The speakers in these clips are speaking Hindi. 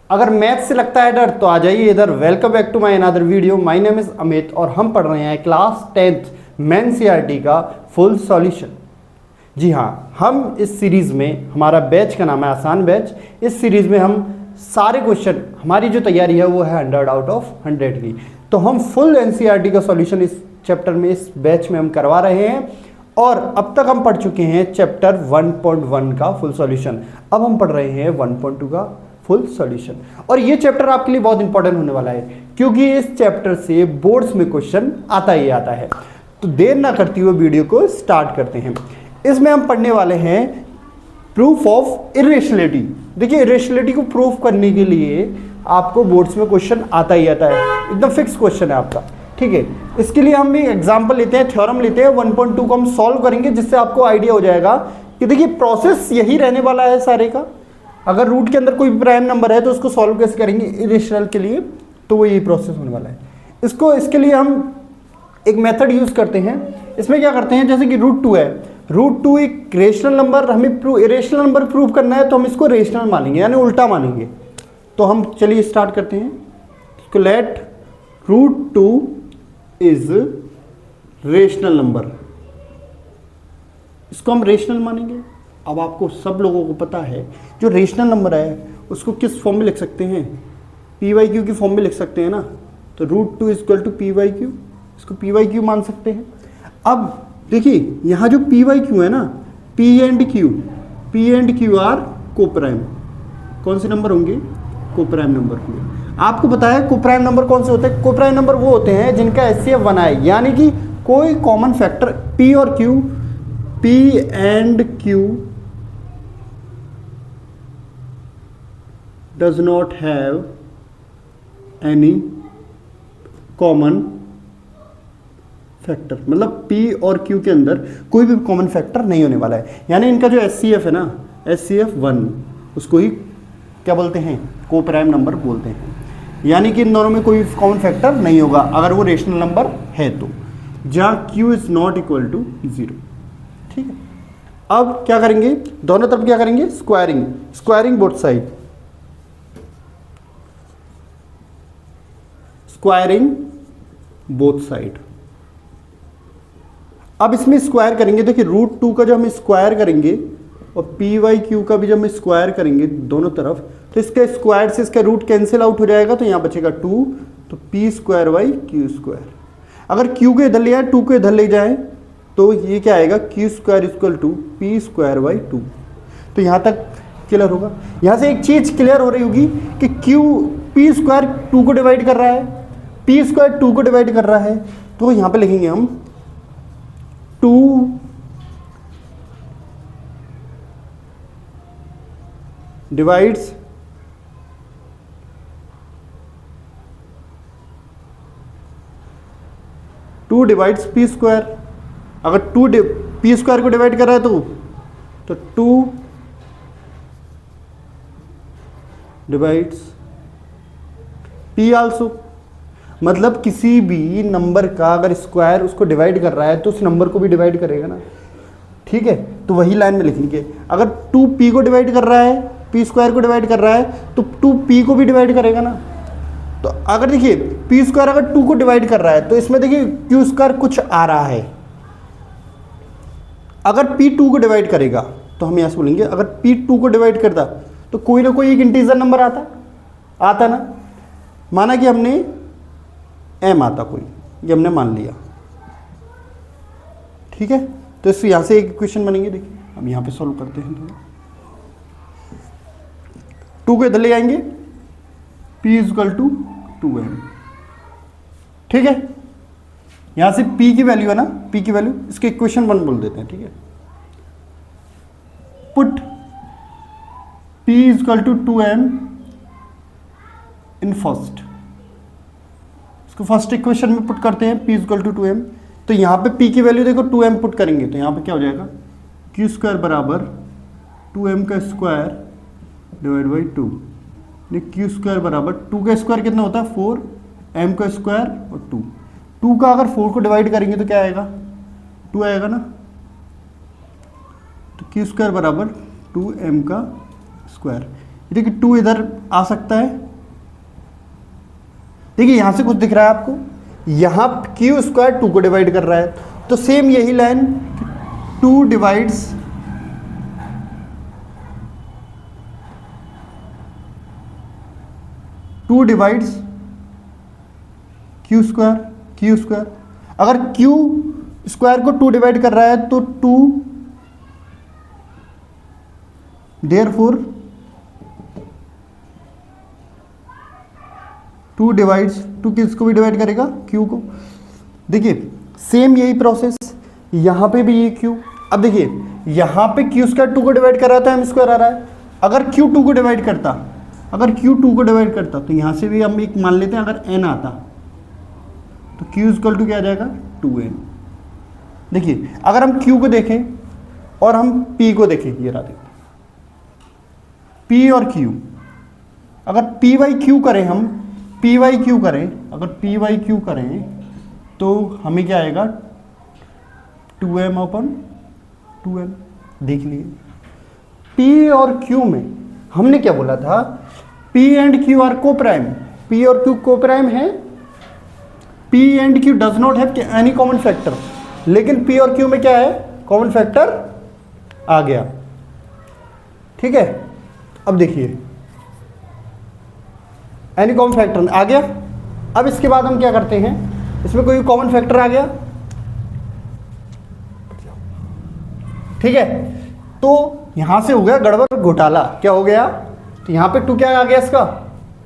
अगर मैथ से लगता है डर तो आ जाइए इधर। Welcome back to my another video. My name is Amit और हम पढ़ रहे हैं क्लास 10th मेन सीईआरटी का फुल सॉल्यूशन। जी हाँ, हम इस सीरीज़ में, हमारा बैच का नाम है आसान बैच। इस सीरीज़ में हम सारे क्वेश्चन, हमारी जो तैयारी है वो है 100 आउट ऑफ 100 की। तो हम फुल एनसीईआरटी का सॉल्यूशन इस चैप्टर में, इस बैच में हम करवा रहे हैं। और अब तक हम पढ़ चुके हैं चैप्टर 1.1 का फुल सॉल्यूशन। अब हम पढ़ रहे हैं 1.2 का फुल सॉल्यूशन। और ये चैप्टर आपके लिए बहुत इंपॉर्टेंट होने वाला है, क्योंकि इस चैप्टर से बोर्ड्स में क्वेश्चन आता ही आता है। तो देर ना करती हुए वीडियो को स्टार्ट करते हैं। इसमें हम पढ़ने वाले हैं प्रूफ ऑफ इरेशनलिटी। देखिए, इरेशनलिटी को प्रूफ करने के लिए आपको बोर्ड्स में क्वेश्चन आता ही आता है, एकदम फिक्स क्वेश्चन है आपका। ठीक है, इसके लिए हम एक एग्जांपल लेते हैं, थ्योरम लेते हैं। 1.2 को हम सॉल्व करेंगे, जिससे आपको आइडिया हो जाएगा कि देखिए प्रोसेस यही रहने वाला है सारे का। अगर रूट के अंदर कोई प्राइम नंबर है तो उसको सॉल्व कैसे करेंगे इरेशनल के लिए, तो वो यही प्रोसेस होने वाला है। इसके लिए हम एक मेथड यूज करते हैं। इसमें क्या करते हैं, जैसे कि √2 है, √2 एक रेशनल नंबर, हमें इरेशनल नंबर प्रूव करना है, तो हम इसको रेशनल मानेंगे, यानी उल्टा मानेंगे। तो हम चलिए स्टार्ट करते हैं। इसको लेट √2 इज रेशनल नंबर, इसको हम रेशनल मानेंगे। अब आपको सब लोगों को पता है जो रेशनल नंबर है उसको किस फॉर्म में लिख सकते हैं, p/q की फॉर्म में लिख सकते हैं ना। तो √2 = p/q, इसको p/q मान सकते हैं। अब देखिए यहाँ जो p/q है ना, p and q are coprime. कौन से नंबर होंगे? कोप्राइम नंबर होंगे। आपको पता है कोप्राइम नंबर कौन से होते हैं? कोप्राइम नंबर वो होते हैं जिनका HCF 1 है, यानी कि कोई कॉमन फैक्टर p और q, p and q does not have any common factor. मतलब p और q के अंदर कोई भी कॉमन फैक्टर नहीं होने वाला है, यानी इनका जो HCF है ना, HCF 1, उसको ही क्या बोलते हैं? कोप्राइम नंबर बोलते हैं। यानी कि इन दोनों में कोई कॉमन फैक्टर नहीं होगा अगर वो रेशनल नंबर है तो, जहाँ q is not equal to 0। ठीक है, अब क्या करेंगे, दोनों तरफ क्या करेंगे? Squaring both side, squaring both side. अब इसमें स्क्वायर करेंगे। देखिए √2 का जब हम स्क्वायर करेंगे और p/q का भी जब हम स्क्वायर करेंगे दोनों तरफ, तो इसके स्क्वायर से इसका रूट कैंसिल आउट हो जाएगा, तो यहाँ बचेगा 2, तो p²/q²। अगर q को इधर ले आए, 2 को इधर ले जाए, तो ये क्या आएगा? q² = p²/2। तो यहाँ तक क्लियर होगा। यहाँ से एक चीज क्लियर हो रही होगी कि p² 2 को डिवाइड कर रहा है, p² 2 को डिवाइड कर रहा है, तो यहाँ पे लिखेंगे हम 2 डिवाइड्स p²। अगर p² को डिवाइड कर रहा है तो 2 डिवाइड्स p आल्सो। मतलब किसी भी नंबर का अगर स्क्वायर उसको डिवाइड कर रहा है तो उस नंबर को भी डिवाइड करेगा ना। ठीक है, तो वही लाइन में लिखेंगे। अगर 2p को डिवाइड कर रहा है, p² को डिवाइड कर रहा है, तो 2p को भी डिवाइड करेगा ना। तो अगर देखिए p² अगर 2 को डिवाइड कर रहा है, तो इसमें देखिए q² कुछ आ रहा है। अगर p 2 को डिवाइड करेगा तो हम यहां से बोलेंगे, अगर p 2 को डिवाइड करता तो कोई ना कोई एक इंटीजर नंबर आता ना। माना कि हमने m आता कोई, ये हमने मान लिया। ठीक है, तो इस यहां से एक इक्वेशन बनेंगे। देखिए हम यहां पे सॉल्व करते हैं। 2 को इधर ले आएंगे, p = 2m। ठीक है, यहां से p की वैल्यू है ना, p की वैल्यू, इसके इक्वेशन 1 बोल देते हैं। ठीक है, put p = 2m in first, इसको फर्स्ट इक्वेशन में पुट करते हैं, p = 2m। तो यहाँ पे p की वैल्यू देखो 2m पुट करेंगे, तो यहाँ पे क्या हो जाएगा? q² = 2m² / 2। q² बराबर 2 का स्क्वायर कितना होता है? 4, m² और 2। 2 का अगर 4 को डिवाइड करेंगे तो क्या आएगा? 2 आएगा ना। तो q² = 2m²। देखिए 2 इधर आ सकता है, देखिए यहां से कुछ दिख रहा है आपको, यहां क्यू स्क्वायर 2 को डिवाइड कर रहा है, तो सेम यही लाइन 2 डिवाइड्स क्यू स्क्वायर। अगर क्यू स्क्वायर को 2 डिवाइड कर रहा है तो 2 देयरफॉर 2 डिवाइड्स 2 किसको भी डिवाइड करेगा, क्यू को। देखिए सेम यही प्रोसेस यहां पे भी ये क्यू। अब देखिए यहां पे क्यू स्क्वायर 2 को डिवाइड कर रहा था, एम स्क्वायर आ रहा है। अगर क्यू 2 को डिवाइड करता तो यहां से भी हम एक मान लेते हैं, अगर एन आता तो क्यू इक्वल टू क्या आ जाएगा, 2n। देखिए अगर हम क्यू को देखें और हम पी को देखें, ये रहा देखो पी और क्यू, अगर पी वाई क्यू करें हम, अगर पी वाई क्यू करें तो हमें क्या आएगा, 2m/2n। देख लिए पी और क्यू में हमने क्या बोला था, P एंड Q आर को प्राइम, P और Q को प्राइम है, P and Q does not have any common factor, लेकिन P और Q में क्या है, कॉमन फैक्टर आ गया। ठीक है, अब देखिए एनी कॉमन फैक्टर आ गया। अब इसके बाद हम क्या करते हैं, इसमें कोई कॉमन फैक्टर आ गया, ठीक है, तो यहां से हो गया गड़बड़ घोटाला। क्या हो गया, तो यहां पे 2 क्या आ गया, इसका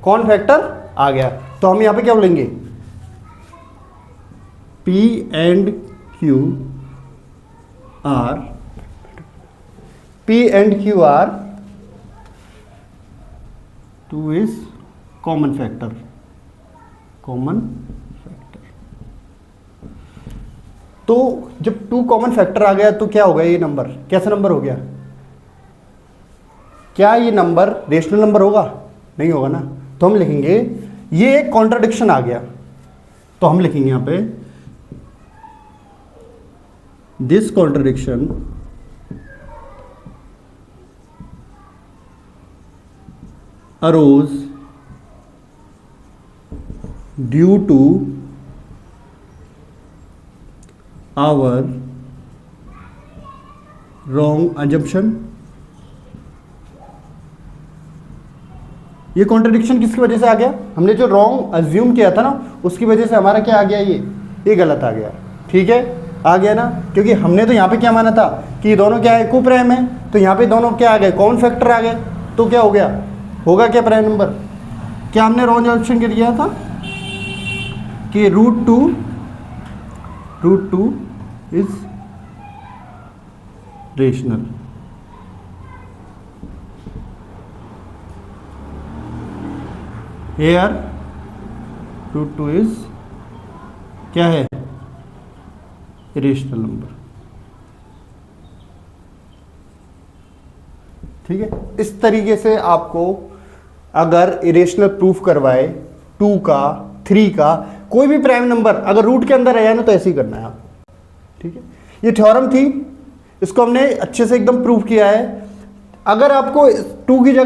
कॉमन फैक्टर आ गया, तो हम यहां पे क्या बोलेंगे, P and Q are 2 is common factor. तो जब 2 कॉमन फैक्टर आ गया तो क्या हो गया, ये नंबर कैसा नंबर हो गया, क्या ये नंबर रेशनल नंबर होगा, नहीं होगा ना। तो हम लिखेंगे ये एक कॉन्ट्राडिक्शन आ गया, तो हम लिखेंगे यहां पे this contradiction arose due to our wrong assumption. ये कॉन्ट्रडिक्शन किसकी वजह से आ गया, हमने जो रॉन्ग अज्यूम किया था ना, उसकी वजह से हमारा क्या आ गया, ये गलत आ गया। ठीक है, आ गया ना, क्योंकि हमने तो यहाँ पे क्या माना था कि ये दोनों क्या है, को प्राइम है, तो यहाँ पे दोनों क्या आ गए, कॉमन फैक्टर आ गए, तो क्या हो गया, होगा क्या प्राइम नंबर। क्या हमने रॉन्ग अजम्पशन किया था कि root two is rational. Here root 2 is क्या है, इरेशनल नंबर। ठीक है, इस तरीके से आपको अगर इरेशनल प्रूफ करवाए 2 का 3 का कोई भी प्राइम नंबर अगर रूट के अंदर आया ना, तो ऐसे ही करना है आप। ठीक है, ये थ्योरम थी, इसको हमने अच्छे से एकदम प्रूफ किया है। अगर आपको 2 की जगह